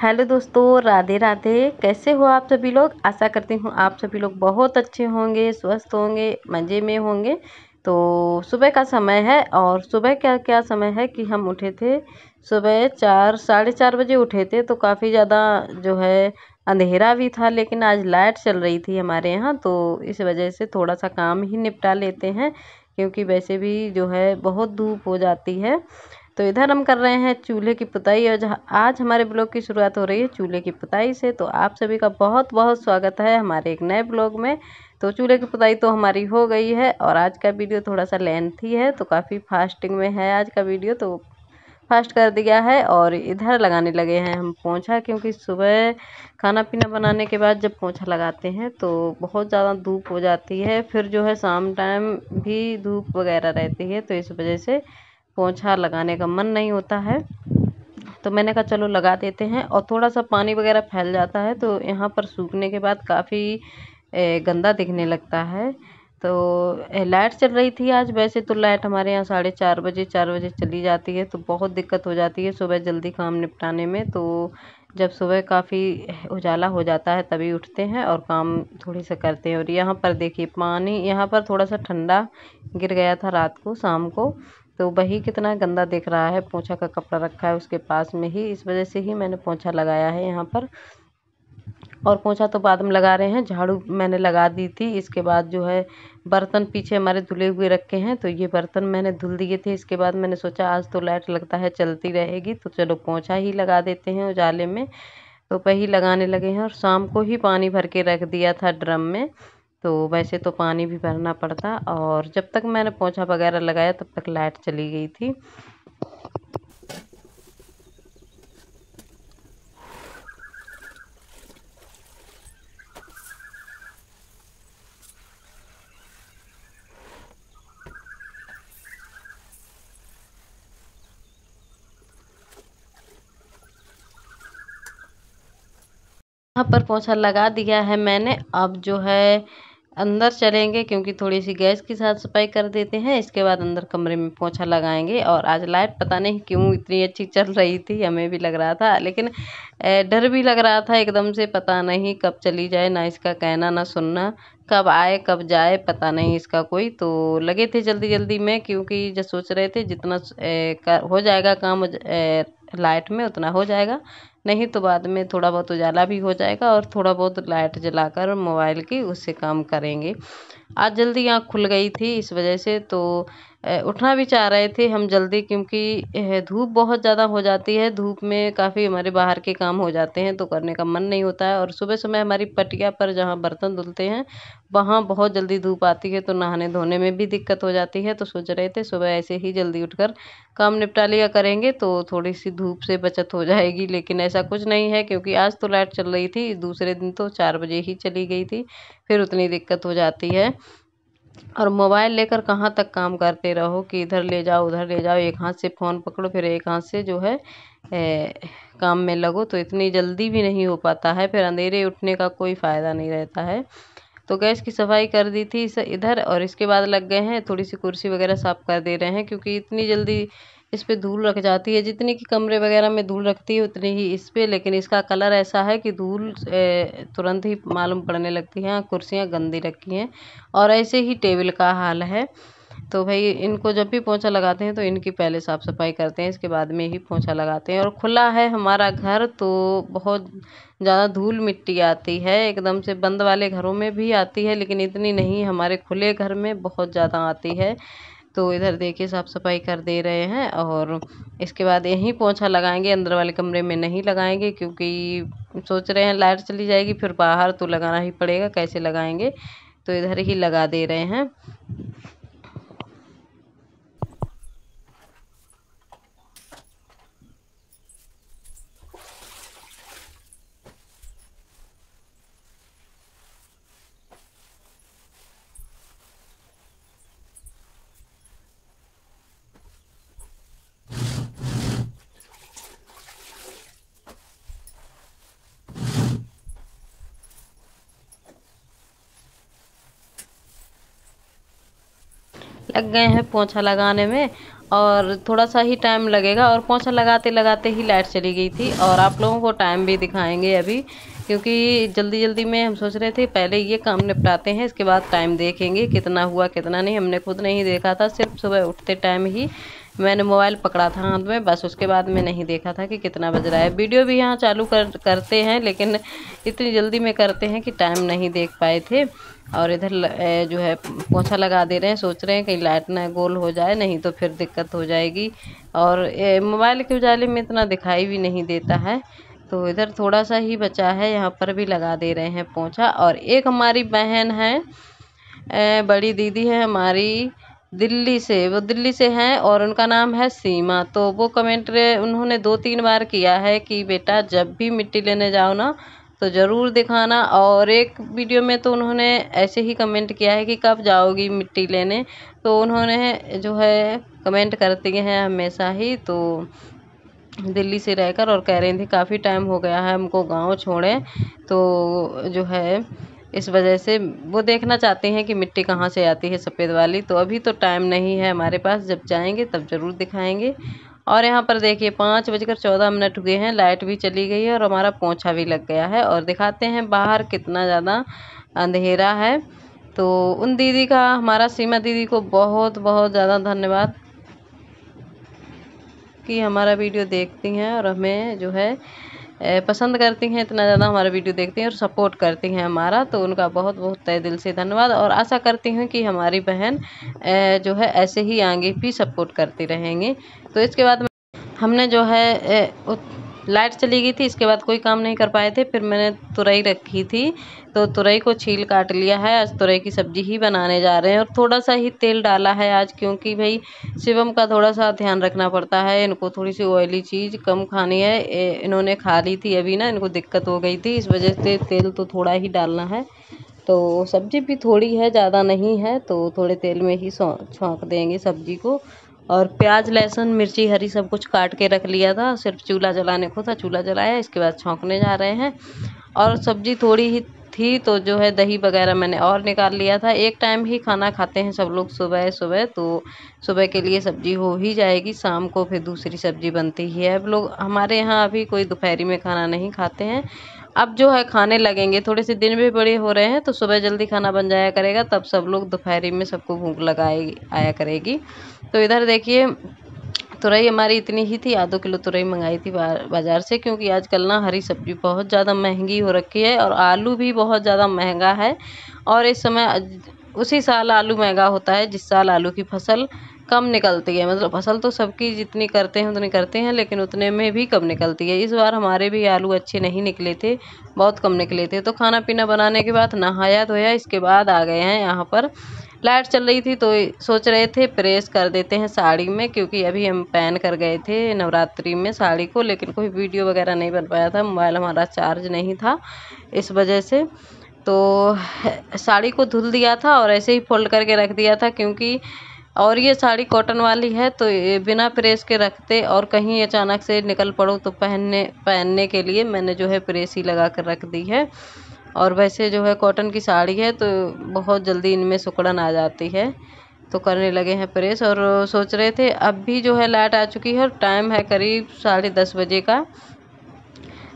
Hello दोस्तों, राधे राधे। कैसे हो आप सभी लोग? आशा करती हूँ आप सभी लोग बहुत अच्छे होंगे, स्वस्थ होंगे, मज़े में होंगे। तो सुबह का समय है और सुबह क्या क्या समय है कि हम उठे थे सुबह 4 साढ़े 4 बजे उठे थे। तो काफ़ी ज़्यादा जो है अंधेरा भी था, लेकिन आज लाइट चल रही थी हमारे यहाँ, तो इस वजह से थोड़ा सा काम ही निपटा लेते हैं, क्योंकि वैसे भी जो है बहुत धूप हो जाती है। तो इधर हम कर रहे हैं चूल्हे की पुताई, और जहाँ आज हमारे ब्लॉग की शुरुआत हो रही है चूल्हे की पुताई से। तो आप सभी का बहुत बहुत स्वागत है हमारे एक नए ब्लॉग में। तो चूल्हे की पुताई तो हमारी हो गई है, और आज का वीडियो थोड़ा सा लेंथी है, तो काफ़ी फास्टिंग में है आज का वीडियो, तो फास्ट कर दिया है। और इधर लगाने लगे हैं हम पोंछा, क्योंकि सुबह खाना पीना बनाने के बाद जब पोंछा लगाते हैं तो बहुत ज़्यादा धूप हो जाती है, फिर जो है शाम टाइम भी धूप वगैरह रहती है, तो इस वजह से पोंछा लगाने का मन नहीं होता है। तो मैंने कहा चलो लगा देते हैं, और थोड़ा सा पानी वगैरह फैल जाता है तो यहाँ पर सूखने के बाद काफ़ी गंदा दिखने लगता है। तो लाइट चल रही थी आज। वैसे तो लाइट हमारे यहाँ 4:30 बजे 4 बजे चली जाती है, तो बहुत दिक्कत हो जाती है सुबह जल्दी काम निपटाने में। तो जब सुबह काफ़ी उजाला हो जाता है तभी उठते हैं और काम थोड़ी सा करते हैं। और यहाँ पर देखिए पानी यहाँ पर थोड़ा सा ठंडा गिर गया था रात को, शाम को, तो वही कितना गंदा दिख रहा है। पोंछा का कपड़ा रखा है उसके पास में ही, इस वजह से ही मैंने पोंछा लगाया है यहाँ पर। और पोंछा तो बाद में लगा रहे हैं, झाड़ू मैंने लगा दी थी। इसके बाद जो है बर्तन पीछे हमारे धुले हुए रखे हैं, तो ये बर्तन मैंने धुल दिए थे। इसके बाद मैंने सोचा आज तो लाइट लगता है चलती रहेगी, तो चलो पोंछा ही लगा देते हैं उजाले में। तो वही लगाने लगे हैं, और शाम को ही पानी भर के रख दिया था ड्रम में। तो वैसे तो पानी भी भरना पड़ता, और जब तक मैंने पोंछा वगैरह लगाया तब तक लाइट चली गई थी। यहाँ पर पोंछा लगा दिया है मैंने। अब जो है अंदर चलेंगे, क्योंकि थोड़ी सी गैस की साफ सफाई कर देते हैं, इसके बाद अंदर कमरे में पोंछा लगाएंगे। और आज लाइट पता नहीं क्यों इतनी अच्छी चल रही थी, हमें भी लग रहा था, लेकिन डर भी लग रहा था एकदम से, पता नहीं कब चली जाए, ना इसका कहना ना सुनना, कब आए कब जाए पता नहीं इसका कोई। तो लगे थे जल्दी जल्दी में, क्योंकि जो सोच रहे थे जितना हो जाएगा काम लाइट में उतना हो जाएगा, नहीं तो बाद में थोड़ा बहुत उजाला भी हो जाएगा, और थोड़ा बहुत लाइट जलाकर मोबाइल की उससे काम करेंगे। आज जल्दी आँख खुल गई थी इस वजह से, तो उठना भी चाह रहे थे हम जल्दी, क्योंकि धूप बहुत ज़्यादा हो जाती है। धूप में काफ़ी हमारे बाहर के काम हो जाते हैं, तो करने का मन नहीं होता है। और सुबह सुबह हमारी पटिया पर जहाँ बर्तन धुलते हैं वहाँ बहुत जल्दी धूप आती है, तो नहाने धोने में भी दिक्कत हो जाती है। तो सोच रहे थे सुबह ऐसे ही जल्दी उठकर काम निपटा लिया करेंगे, तो थोड़ी सी धूप से बचत हो जाएगी। लेकिन ऐसा कुछ नहीं है, क्योंकि आज तो लाइट चल रही थी, दूसरे दिन तो 4 बजे ही चली गई थी, फिर उतनी दिक्कत हो जाती है। और मोबाइल लेकर कहाँ तक काम करते रहो कि इधर ले जाओ उधर ले जाओ, एक हाथ से फ़ोन पकड़ो फिर एक हाथ से जो है काम में लगो, तो इतनी जल्दी भी नहीं हो पाता है, फिर अंधेरे उठने का कोई फ़ायदा नहीं रहता है। तो गैस की सफाई कर दी थी इधर, और इसके बाद लग गए हैं थोड़ी सी कुर्सी वगैरह साफ़ कर दे रहे हैं, क्योंकि इतनी जल्दी इस पे धूल रख जाती है, जितनी कि कमरे वगैरह में धूल रखती है उतनी ही इस पे, लेकिन इसका कलर ऐसा है कि धूल तुरंत ही मालूम पड़ने लगती है। कुर्सियाँ गंदी रखी हैं, और ऐसे ही टेबल का हाल है। तो भाई इनको जब भी पोंछा लगाते हैं तो इनकी पहले साफ़ सफाई करते हैं, इसके बाद में ही पोंछा लगाते हैं। और खुला है हमारा घर, तो बहुत ज़्यादा धूल मिट्टी आती है, एकदम से बंद वाले घरों में भी आती है, लेकिन इतनी नहीं, हमारे खुले घर में बहुत ज़्यादा आती है। तो इधर देखिए साफ़ सफाई कर दे रहे हैं, और इसके बाद यहीं पोंछा लगाएंगे, अंदर वाले कमरे में नहीं लगाएंगे, क्योंकि सोच रहे हैं लाइट चली जाएगी फिर बाहर तो लगाना ही पड़ेगा, कैसे लगाएंगे, तो इधर ही लगा दे रहे हैं। लग गए हैं पोंछा लगाने में, और थोड़ा सा ही टाइम लगेगा। और पोंछा लगाते लगाते ही लाइट चली गई थी। और आप लोगों को टाइम भी दिखाएंगे अभी, क्योंकि जल्दी जल्दी में हम सोच रहे थे पहले ये काम निपटाते हैं, इसके बाद टाइम देखेंगे कितना हुआ कितना नहीं। हमने खुद नहीं देखा था, सिर्फ सुबह उठते टाइम ही मैंने मोबाइल पकड़ा था हाथ में, बस उसके बाद में नहीं देखा था कि कितना बज रहा है। वीडियो भी यहाँ चालू करते हैं, लेकिन इतनी जल्दी में करते हैं कि टाइम नहीं देख पाए थे। और इधर जो है पोंछा लगा दे रहे हैं, सोच रहे हैं कहीं लाइट ना गोल हो जाए, नहीं तो फिर दिक्कत हो जाएगी। और मोबाइल के उजाले में इतना दिखाई भी नहीं देता है। तो इधर थोड़ा सा ही बचा है, यहाँ पर भी लगा दे रहे हैं पोंछा। और एक हमारी बहन है, बड़ी दीदी है हमारी, दिल्ली से, वो दिल्ली से हैं और उनका नाम है सीमा। तो वो कमेंट उन्होंने 2-3 बार किया है कि बेटा जब भी मिट्टी लेने जाओ ना तो ज़रूर दिखाना। और एक वीडियो में तो उन्होंने ऐसे ही कमेंट किया है कि कब जाओगी मिट्टी लेने। तो उन्होंने जो है कमेंट करती हैं हमेशा ही, तो दिल्ली से रहकर, और कह रही थी काफ़ी टाइम हो गया है हमको गांव छोड़े, तो जो है इस वजह से वो देखना चाहती हैं कि मिट्टी कहाँ से आती है सफ़ेद वाली। तो अभी तो टाइम नहीं है हमारे पास, जब जाएंगे तब ज़रूर दिखाएंगे। और यहाँ पर देखिए 5:14 हुए हैं, लाइट भी चली गई है और हमारा पोंछा भी लग गया है। और दिखाते हैं बाहर कितना ज़्यादा अंधेरा है। तो उन दीदी का, हमारा सीमा दीदी को बहुत बहुत ज़्यादा धन्यवाद कि हमारा वीडियो देखती हैं और हमें जो है पसंद करती हैं, इतना ज़्यादा हमारा वीडियो देखती हैं और सपोर्ट करती हैं हमारा। तो उनका बहुत बहुत तहे दिल से धन्यवाद। और आशा करती हूँ कि हमारी बहन जो है ऐसे ही आगे भी सपोर्ट करती रहेंगी। तो इसके बाद हमने जो है लाइट चली गई थी, इसके बाद कोई काम नहीं कर पाए थे। फिर मैंने तुरई रखी थी, तो तुरई को छील काट लिया है। आज तुरई की सब्जी ही बनाने जा रहे हैं। और थोड़ा सा ही तेल डाला है आज, क्योंकि भाई शिवम का थोड़ा सा ध्यान रखना पड़ता है, इनको थोड़ी सी ऑयली चीज़ कम खानी है। इन्होंने खा ली थी अभी ना, इनको दिक्कत हो गई थी, इस वजह से तेल तो थोड़ा ही डालना है। तो सब्जी भी थोड़ी है, ज़्यादा नहीं है, तो थोड़े तेल में ही छौंक देंगे सब्जी को। और प्याज लहसुन मिर्ची हरी सब कुछ काट के रख लिया था, सिर्फ चूल्हा जलाने को था, चूल्हा जलाया, इसके बाद छौंकने जा रहे हैं। और सब्जी थोड़ी ही थी, तो जो है दही वगैरह मैंने और निकाल लिया था। एक टाइम ही खाना खाते हैं सब लोग सुबह सुबह, तो सुबह के लिए सब्जी हो ही जाएगी, शाम को फिर दूसरी सब्जी बनती ही है। अब लोग हमारे यहाँ अभी कोई दोपहरी में खाना नहीं खाते हैं, अब जो है खाने लगेंगे। थोड़े से दिन भी बड़े हो रहे हैं, तो सुबह जल्दी खाना बन जाया करेगा, तब सब लोग दोपहरी में सबको भूख लगाएगी आया करेगी। तो इधर देखिए तुरई हमारी इतनी ही थी, आधो किलो तुरई मंगाई थी बाज़ार से, क्योंकि आजकल ना हरी सब्जी बहुत ज़्यादा महंगी हो रखी है और आलू भी बहुत ज़्यादा महंगा है। और इस समय उसी साल आलू महंगा होता है जिस साल आलू की फसल कम निकलती है। मतलब फसल तो सबकी जितनी करते हैं उतनी करते हैं, लेकिन उतने में भी कम निकलती है। इस बार हमारे भी आलू अच्छे नहीं निकले थे, बहुत कम निकले थे। तो खाना पीना बनाने के बाद नहाया धोया, इसके बाद आ गए हैं यहाँ पर। लाइट चल रही थी तो सोच रहे थे प्रेस कर देते हैं साड़ी में, क्योंकि अभी हम पहन कर गए थे नवरात्रि में साड़ी को, लेकिन कोई वीडियो वगैरह नहीं बन पाया था, मोबाइल हमारा चार्ज नहीं था, इस वजह से। तो साड़ी को धुल दिया था और ऐसे ही फोल्ड करके रख दिया था, क्योंकि और ये साड़ी कॉटन वाली है, तो ये बिना प्रेस के रखते और कहीं अचानक से निकल पड़ो तो पहनने के लिए मैंने जो है प्रेस ही लगा कर रख दी है। और वैसे जो है कॉटन की साड़ी है तो बहुत जल्दी इनमें सिकुड़न आ जाती है, तो करने लगे हैं प्रेस। और सोच रहे थे, अब भी जो है लाइट आ चुकी है और टाइम है करीब 10:30 बजे का।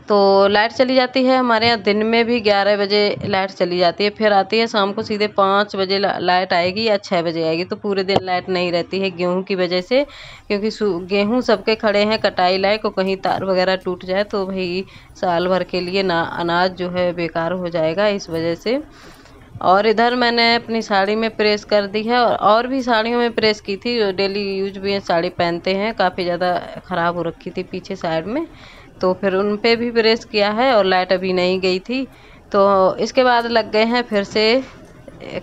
तो लाइट चली जाती है हमारे यहाँ दिन में भी, 11 बजे लाइट चली जाती है, फिर आती है शाम को सीधे 5 बजे लाइट आएगी या 6 बजे आएगी। तो पूरे दिन लाइट नहीं रहती है गेहूं की वजह से, क्योंकि गेहूं सबके खड़े हैं कटाई लायक, और कहीं तार वगैरह टूट जाए तो भाई साल भर के लिए ना अनाज जो है बेकार हो जाएगा, इस वजह से। और इधर मैंने अपनी साड़ी में प्रेस कर दी है, और भी साड़ियों में प्रेस की थी, डेली यूज भी साड़ी पहनते हैं, काफ़ी ज़्यादा ख़राब हो रखी थी पीछे साइड में, तो फिर उन पे भी प्रेस किया है। और लाइट अभी नहीं गई थी, तो इसके बाद लग गए हैं फिर से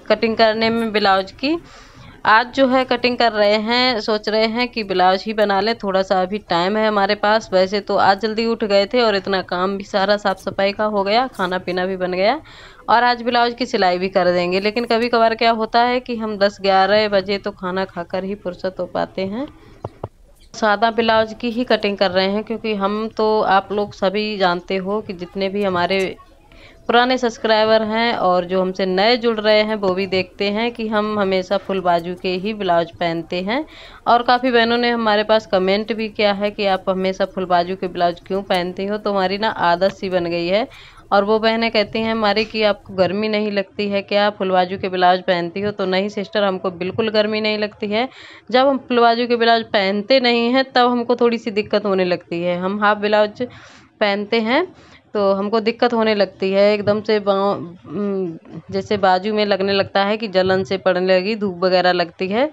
कटिंग करने में ब्लाउज की। आज जो है कटिंग कर रहे हैं, सोच रहे हैं कि ब्लाउज ही बना ले, थोड़ा सा अभी टाइम है हमारे पास। वैसे तो आज जल्दी उठ गए थे और इतना काम भी सारा साफ़ सफाई का हो गया, खाना पीना भी बन गया, और आज ब्लाउज की सिलाई भी कर देंगे। लेकिन कभी कभार क्या होता है कि हम 10-11 बजे तो खाना खाकर ही फुर्सत हो पाते हैं। सादा ब्लाउज की ही कटिंग कर रहे हैं, क्योंकि हम तो, आप लोग सभी जानते हो कि जितने भी हमारे पुराने सब्सक्राइबर हैं और जो हमसे नए जुड़ रहे हैं वो भी देखते हैं कि हम हमेशा फुल बाजू के ही ब्लाउज पहनते हैं। और काफ़ी बहनों ने हमारे पास कमेंट भी किया है कि आप हमेशा फुल बाजू के ब्लाउज क्यों पहनती हो, तो हमारी ना आदत सी बन गई है। और वो बहनें कहती हैं हमारी कि आपको गर्मी नहीं लगती है क्या, फुल बाजू के ब्लाउज पहनती हो? तो नहीं सिस्टर, हमको बिल्कुल गर्मी नहीं लगती है। जब हम फुल बाजू के ब्लाउज पहनते नहीं हैं तब हमको थोड़ी सी दिक्कत होने लगती है। हम हाफ ब्लाउज पहनते हैं तो हमको दिक्कत होने लगती है, एकदम से जैसे बाजू में लगने लगता है कि जलन से पड़ने लगी, धूप वगैरह लगती है।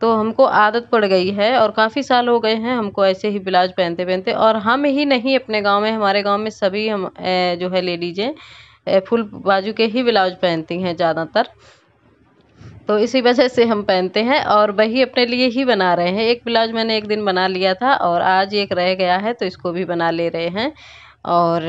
तो हमको आदत पड़ गई है और काफ़ी साल हो गए हैं हमको ऐसे ही ब्लाउज पहनते पहनते। और हम ही नहीं, अपने गांव में, हमारे गांव में सभी हम जो है लेडीजें फुल बाजू के ही ब्लाउज पहनती हैं ज़्यादातर। तो इसी वजह से हम पहनते हैं और वही अपने लिए ही बना रहे हैं। एक ब्लाउज मैंने एक दिन बना लिया था और आज एक रह गया है तो इसको भी बना ले रहे हैं। और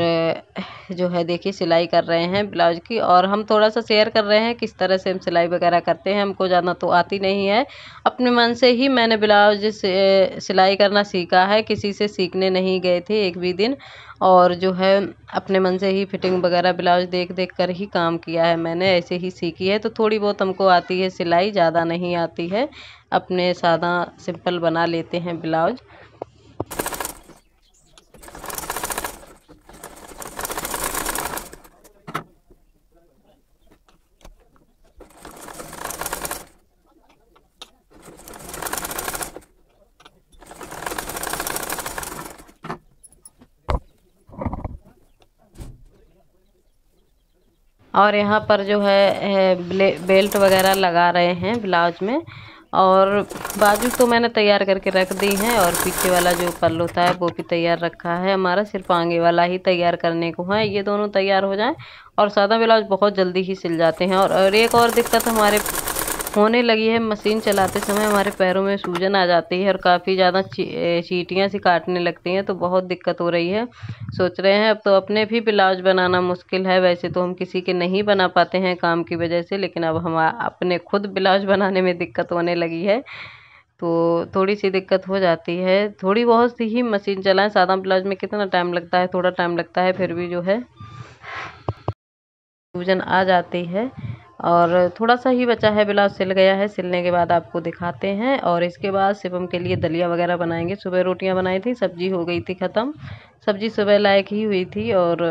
जो है देखिए सिलाई कर रहे हैं ब्लाउज की, और हम थोड़ा सा शेयर कर रहे हैं किस तरह से हम सिलाई वगैरह करते हैं। हमको ज़्यादा तो आती नहीं है, अपने मन से ही मैंने ब्लाउज से सिलाई करना सीखा है, किसी से सीखने नहीं गए थे एक भी दिन। और जो है अपने मन से ही फिटिंग वगैरह ब्लाउज देख देख कर ही काम किया है मैंने, ऐसे ही सीखी है। तो थोड़ी बहुत हमको आती है सिलाई, ज़्यादा नहीं आती है। अपने सादा सिंपल बना लेते हैं ब्लाउज। और यहाँ पर जो है बेल्ट वगैरह लगा रहे हैं ब्लाउज में। और बाजू तो मैंने तैयार करके रख दी हैं और पीछे वाला जो पल्लू होता है वो भी तैयार रखा है हमारा, सिर्फ आगे वाला ही तैयार करने को है। ये दोनों तैयार हो जाएं और सादा ब्लाउज बहुत जल्दी ही सिल जाते हैं। और एक और दिक्कत हमारे होने लगी है, मशीन चलाते समय हमारे पैरों में सूजन आ जाती है और काफ़ी ज़्यादा चींटियाँ सी काटने लगती हैं, तो बहुत दिक्कत हो रही है। सोच रहे हैं अब तो अपने भी ब्लाउज बनाना मुश्किल है, वैसे तो हम किसी के नहीं बना पाते हैं काम की वजह से, लेकिन अब हम अपने खुद ब्लाउज बनाने में दिक्कत होने लगी है। तो थोड़ी सी दिक्कत हो जाती है, थोड़ी बहुत सी ही मशीन चलाएं। सादा ब्लाउज में कितना टाइम लगता है, थोड़ा टाइम लगता है, फिर भी जो है सूजन आ जाती है। और थोड़ा सा ही बचा है, ब्लाउज सिल गया है, सिलने के बाद आपको दिखाते हैं। और इसके बाद शिवम के लिए दलिया वगैरह बनाएंगे। सुबह रोटियां बनाई थी, सब्जी हो गई थी ख़त्म, सब्जी सुबह लायक ही हुई थी। और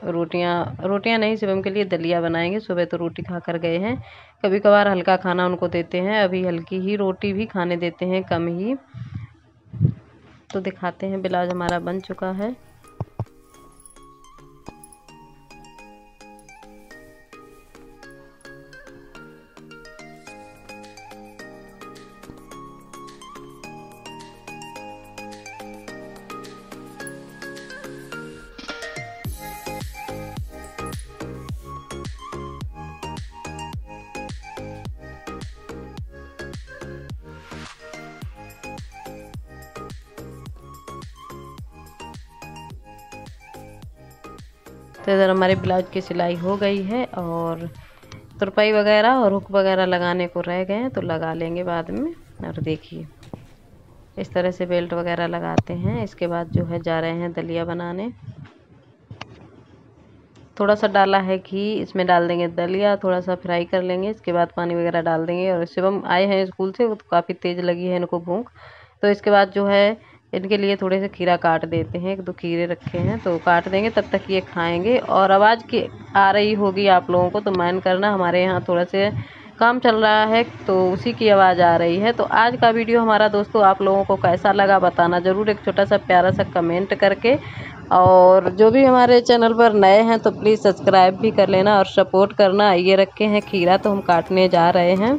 रोटियां नहीं, शिवम के लिए दलिया बनाएंगे। सुबह तो रोटी खा कर गए हैं, कभी कभार हल्का खाना उनको देते हैं, अभी हल्की ही रोटी भी खाने देते हैं, कम ही। तो दिखाते हैं, ब्लाउज हमारा बन चुका है। तो इधर हमारे ब्लाउज की सिलाई हो गई है और तुरपाई वगैरह और हुक वगैरह लगाने को रह गए हैं, तो लगा लेंगे बाद में। और देखिए इस तरह से बेल्ट वगैरह लगाते हैं। इसके बाद जो है जा रहे हैं दलिया बनाने। थोड़ा सा डाला है घी, इसमें डाल देंगे दलिया, थोड़ा सा फ्राई कर लेंगे, इसके बाद पानी वगैरह डाल देंगे। और शिवम आए हैं स्कूल से, वो तो काफ़ी तेज़ लगी है इनको भूख, तो इसके बाद जो है इनके लिए थोड़े से खीरा काट देते हैं। 1-2 खीरे रखे हैं तो काट देंगे, तब तक ये खाएंगे। और आवाज़ की आ रही होगी आप लोगों को, तो माइंड करना, हमारे यहाँ थोड़ा से काम चल रहा है तो उसी की आवाज़ आ रही है। तो आज का वीडियो हमारा दोस्तों आप लोगों को कैसा लगा बताना ज़रूर, एक छोटा सा प्यारा सा कमेंट करके। और जो भी हमारे चैनल पर नए हैं तो प्लीज़ सब्सक्राइब भी कर लेना और सपोर्ट करना। ये रखे हैं खीरा, तो हम काटने जा रहे हैं।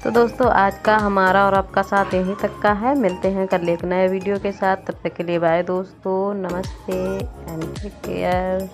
तो दोस्तों आज का हमारा और आपका साथ यहीं तक का है। मिलते हैं कल एक नए वीडियो के साथ, तब तक के लिए बाय दोस्तों, नमस्ते एंड टेक केयर।